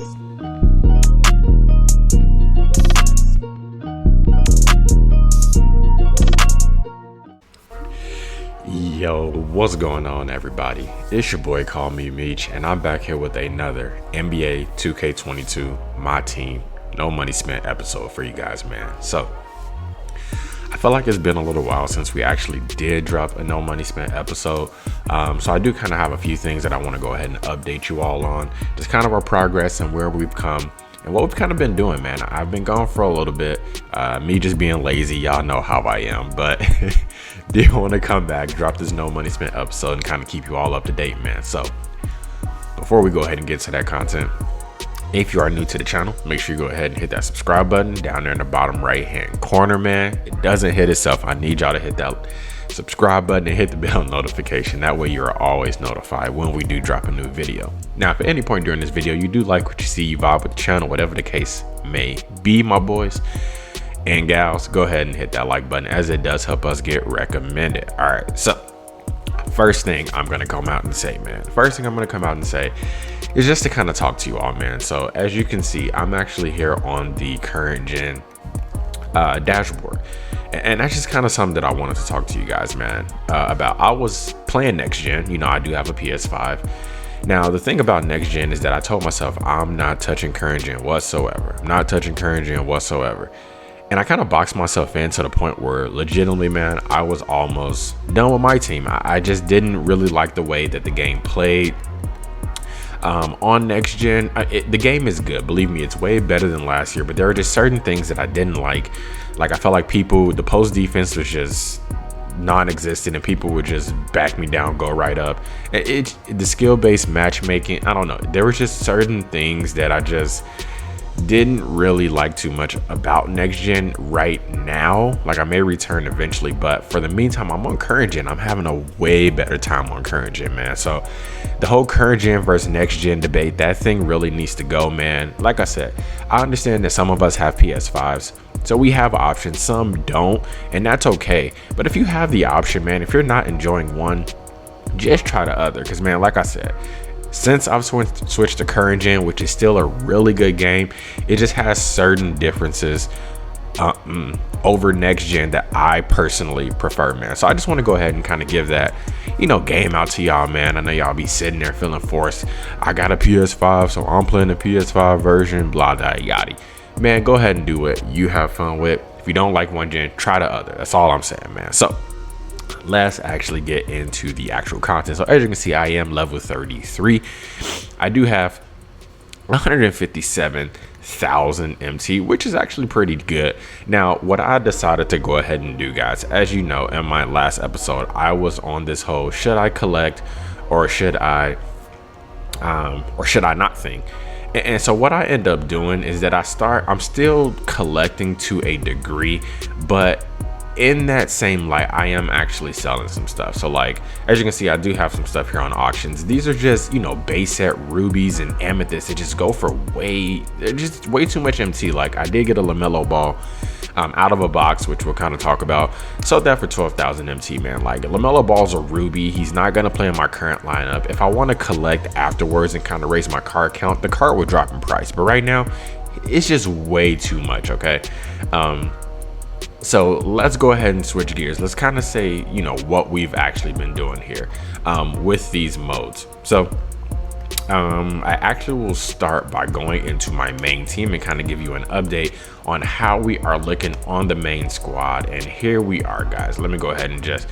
Yo, what's going on, everybody? It's your boy, Call Me Mitch, and I'm back here with another NBA 2K22 My Team No Money Spent episode for you guys, man. So I feel like it's been a little while since we actually did drop a No Money Spent episode. So I do kind of have a few things that I want to go ahead and update you all on, just kind of our progress and where we've come and what we've kind of been doing, man. I've been gone for a little bit, me just being lazy. Y'all know how I am, but did want to come back, drop this No Money Spent episode and kind of keep you all up to date, man. So before we go ahead and get to that content, if you are new to the channel, make sure you go ahead and hit that subscribe button down there in the bottom right hand corner, man. It doesn't hit itself. I need y'all to hit that subscribe button and hit the bell notification. That way you're always notified when we do drop a new video. Now, if at any point during this video you do like what you see, you vibe with the channel, whatever the case may be, my boys and gals, go ahead and hit that like button, as it does help us get recommended. All right, so first thing I'm gonna come out and say, man, is just to kind of talk to you all, man. So as you can see, I'm actually here on the current gen dashboard, and that's just kind of something that I wanted to talk to you guys, man, about. I was playing next gen. You know, I do have a PS5. Now, the thing about next gen is that I told myself I'm not touching current gen whatsoever. And I kind of boxed myself in to the point where legitimately, man, I was almost done with my team. I just didn't really like the way that the game played on next gen. The game is good, believe me, it's way better than last year, but there are just certain things that I didn't like. Like, I felt like the post defense was just non-existent and people would just back me down, go right up. The skill-based matchmaking, I don't know, there were just certain things that I just didn't really like too much about next gen right now. Like, I may return eventually, but for the meantime, I'm on current gen. I'm having a way better time on current gen, man. So the whole current gen versus next gen debate, that thing really needs to go, man. Like I said, I understand that some of us have PS5s, so we have options, some don't, and that's okay. But if you have the option, man, if you're not enjoying one, just try the other. Because, man, like I said, since I've switched to current gen, which is still a really good game, it just has certain differences over next gen that I personally prefer, man. So I just want to go ahead and kind of give that, game out to y'all, man. I know y'all be sitting there feeling forced. I got a PS5, so I'm playing the PS5 version, blah, blah, yada. Man, go ahead and do it. You have fun with it. If you don't like one gen, try the other. That's all I'm saying, man. So let's actually get into the actual content. So as you can see, I am level 33. I do have 157,000 MT, which is actually pretty good. Now, what I decided to go ahead and do, guys, as you know, in my last episode, I was on this whole should I collect or should I not thing. And so what I end up doing is that I'm still collecting to a degree, but in that same light, I am actually selling some stuff. So, like, as you can see, I do have some stuff here on auctions. These are just, base set rubies and amethysts that just go for way too much MT. Like, I did get a LaMelo ball out of a box, which we'll kind of talk about. Sold that for 12,000 MT, man. Like, LaMelo ball's a ruby. He's not going to play in my current lineup. If I want to collect afterwards and kind of raise my card count, the card will drop in price. But right now, it's just way too much, okay? So let's go ahead and switch gears. Let's kind of say, what we've actually been doing here with these modes. So I actually will start by going into my main team and kind of give you an update on how we are looking on the main squad. And here we are, guys. Let me go ahead and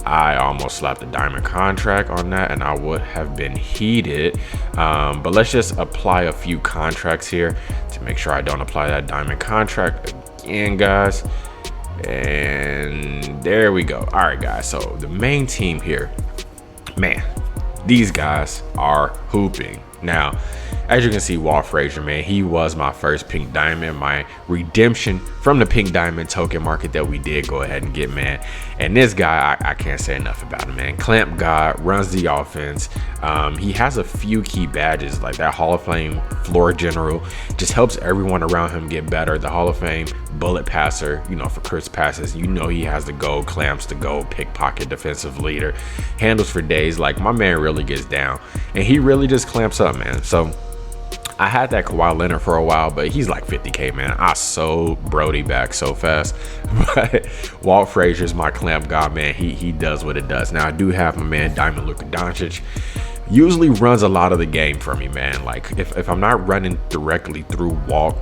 I almost slapped a diamond contract on that and I would have been heated. But let's just apply a few contracts here to make sure I don't apply that diamond contract again, guys. And there we go. All right, guys, so the main team here, man, these guys are hooping. Now, as you can see, Walt Frazier, man, he was my first pink diamond, my redemption from the pink diamond token market that we did go ahead and get, man. And this guy, I can't say enough about him, man. Clamp God, runs the offense. He has a few key badges, like that Hall of Fame floor general, just helps everyone around him get better. The Hall of Fame bullet passer, for crisp passes. He has the gold clamps, the gold pickpocket defensive leader, handles for days. Like, my man really gets down and he really just clamps up, man. So I had that Kawhi Leonard for a while, but he's like 50K, man. I sold Brody back so fast. But Walt Frazier's my clamp god, man. He does what it does. Now, I do have my man Diamond Luka Doncic. Usually runs a lot of the game for me, man. Like, if I'm not running directly through Walt,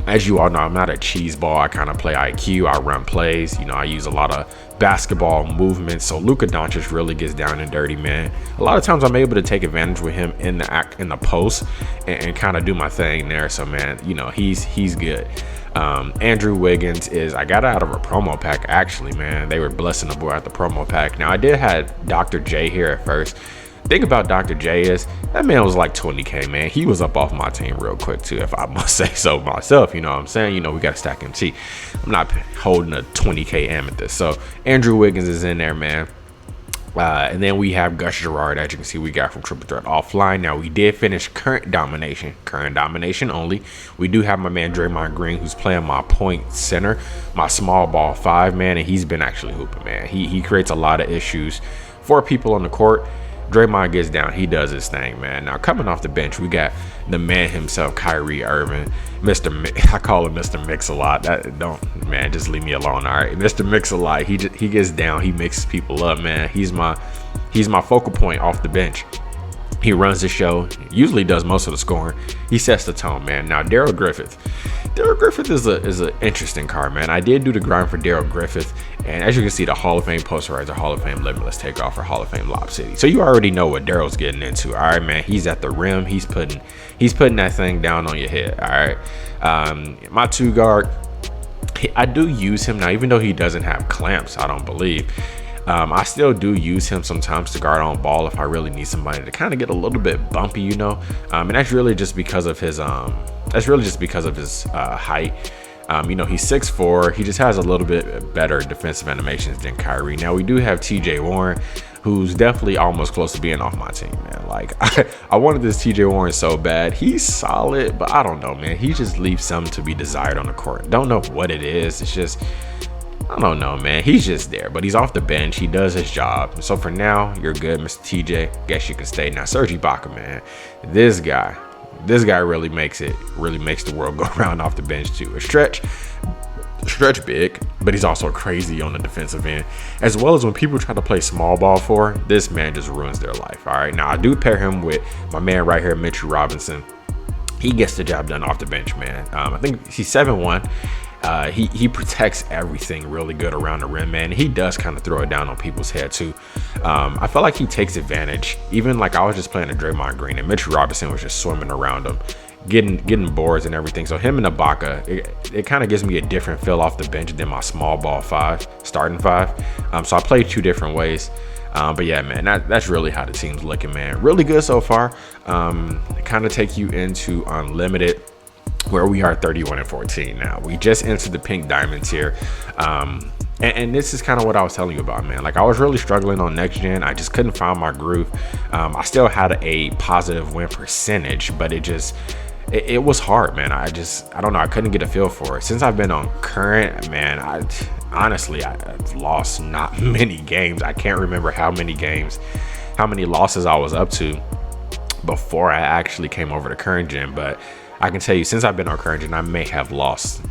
as you all know, I'm not a cheese ball. I kind of play IQ. I run plays. You know, I use a lot of basketball movements. So Luka Doncic really gets down and dirty, man. A lot of times I'm able to take advantage with him in the post and kind of do my thing there. So, man, you know, he's good. Andrew Wiggins I got out of a promo pack, actually, man. They were blessing the boy at the promo pack. Now, I did have Dr. J here at first. Thing about Dr. J is that man was like 20K, man. He was up off my team real quick too, if I must say so myself. You know what I'm saying? You know, we got to stack MT. I'm not holding a 20K amethyst. So Andrew Wiggins is in there, man. And then we have Gus Gerard, as you can see, we got from Triple Threat Offline. Now, we did finish current domination only. We do have my man Draymond Green, who's playing my point center, my small ball 5, man, and he's been actually hooping, man. He creates a lot of issues for people on the court. Draymond gets down. He does his thing, man. Now, coming off the bench, we got the man himself, Kyrie Irving. I call him Mr. Mix-a-Lot. Man, just leave me alone, all right? Mr. Mix-a-Lot, he gets down. He mixes people up, man. He's my focal point off the bench. He runs the show, usually does most of the scoring. He sets the tone, man. Now, Daryl Griffith. Daryl Griffith is an interesting card, man. I did do the grind for Daryl Griffith, and as you can see, the Hall of Fame posterizer, Hall of Fame Limitless Takeoff, or Hall of Fame Lob City. So you already know what Daryl's getting into. All right, man. He's at the rim. He's putting that thing down on your head. All right. My 2 guard, I do use him now, even though he doesn't have clamps. I don't believe. I still do use him sometimes to guard on ball if I really need somebody to kind of get a little bit bumpy, you know. And that's really just because of his height. You know, he's 6'4". He just has a little bit better defensive animations than Kyrie. Now, we do have TJ Warren, who's definitely almost close to being off my team, man. Like, I wanted this TJ Warren so bad. He's solid, but I don't know, man. He just leaves something to be desired on the court. Don't know what it is. It's just, I don't know, man. He's just there, but he's off the bench. He does his job. So for now, you're good, Mr. TJ. Guess you can stay. Now, Serge Ibaka, man. This guy really makes the world go around off the bench too. A stretch big, but he's also crazy on the defensive end, as well as when people try to play small ball for this man, just ruins their life. All right, now I do pair him with my man right here, Mitch Robinson. He gets the job done off the bench, man. I think he's 7'1". He protects everything really good around the rim, man. He does kind of throw it down on people's head too. I feel like he takes advantage. Even like I was just playing a Draymond Green, and Mitch Robinson was just swimming around him, getting boards and everything. So him and Ibaka, it kind of gives me a different feel off the bench than my small ball 5, starting 5. So I played 2 different ways. But yeah, man, that's really how the team's looking, man. Really good so far. Kind of take you into Unlimited, where we are 31-14 now. We just entered the pink diamond tier. And this is kind of what I was telling you about, man. Like, I was really struggling on next gen. I just couldn't find my groove. I still had a positive win percentage, but it was hard, man. I don't know. I couldn't get a feel for it. Since I've been on current, man, I've lost not many games. I can't remember how many losses I was up to before I actually came over to current gen. But I can tell you, since I've been on current gen, I may have lost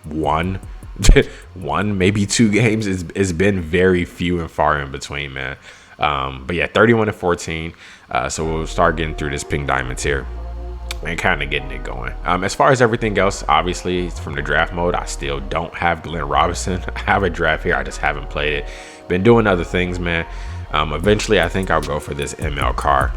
one, maybe 2 games. It's been very few and far in between, man. But yeah, 31-14. So we'll start getting through this pink diamonds here and kind of getting it going. As far as everything else, obviously from the draft mode, I still don't have Glenn Robinson. I have a draft here. I just haven't played it. Been doing other things, man. Eventually, I think I'll go for this ML card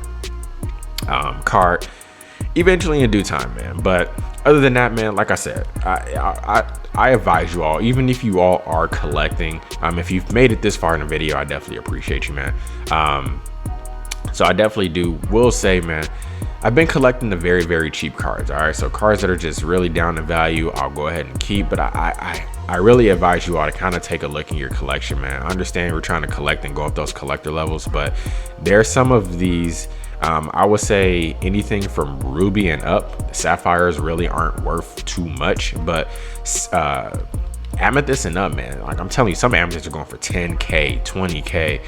eventually in due time, man. But other than that, man, like I said, I advise you all, even if you all are collecting, if you've made it this far in the video, I definitely appreciate you, man. So I definitely will say, man, I've been collecting the very, very cheap cards. All right, so cards that are just really down in value, I'll go ahead and keep. But I really advise you all to kind of take a look in your collection, man. I understand we're trying to collect and go up those collector levels, but there's some of these, I would say anything from ruby and up. Sapphires really aren't worth too much, but amethyst and up, man, like I'm telling you, some amethysts are going for 10K, 20K.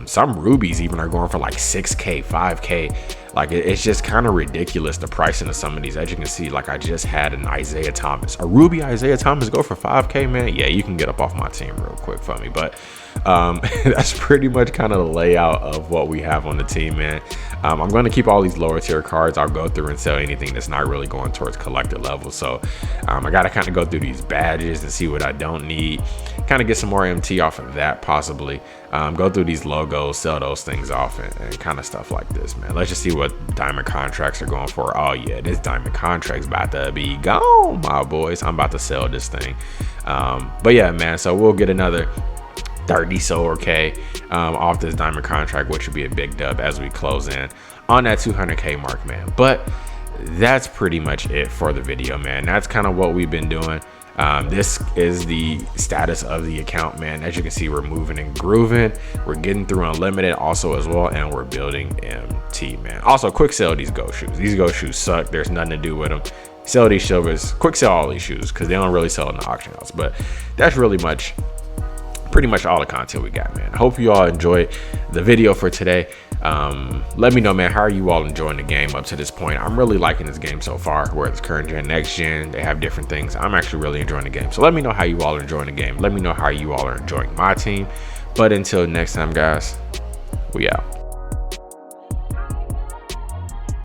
Some rubies even are going for like 6K, 5K. Like it's just kind of ridiculous, the pricing of some of these. As you can see, like I just had an Isaiah Thomas, a ruby Isaiah Thomas go for 5K, man. Yeah, you can get up off my team real quick for me. But that's pretty much kind of the layout of what we have on the team, man. I'm going to keep all these lower tier cards. I'll go through and sell anything that's not really going towards collector level. So I got to kind of go through these badges and see what I don't need, kind of get some more MT off of that possibly. Go through these logos, sell those things off, and kind of stuff like this, man. Let's just see what diamond contracts are going for. Oh yeah, this diamond contract's about to be gone, my boys. I'm about to sell this thing. But yeah, man, so we'll get another 30 or K off this diamond contract, which would be a big dub as we close in on that 200K mark, man. But that's pretty much it for the video, man. That's kind of what we've been doing. This is the status of the account, man. As you can see, we're moving and grooving. We're getting through unlimited also as well, and we're building MT, man. Also, quick sell these Go shoes. These Go shoes suck. There's nothing to do with them. Sell these silvers. Quick sell all these shoes because they don't really sell in the auction house. But that's really pretty much all the content we got, man. I hope you all enjoyed the video for today. Let me know, man, how are you all enjoying the game up to this point? I'm really liking this game so far, whether it's current gen, next gen, they have different things. I'm actually really enjoying the game. So let me know how you all are enjoying the game. Let me know how you all are enjoying my team. But until next time, guys, we out.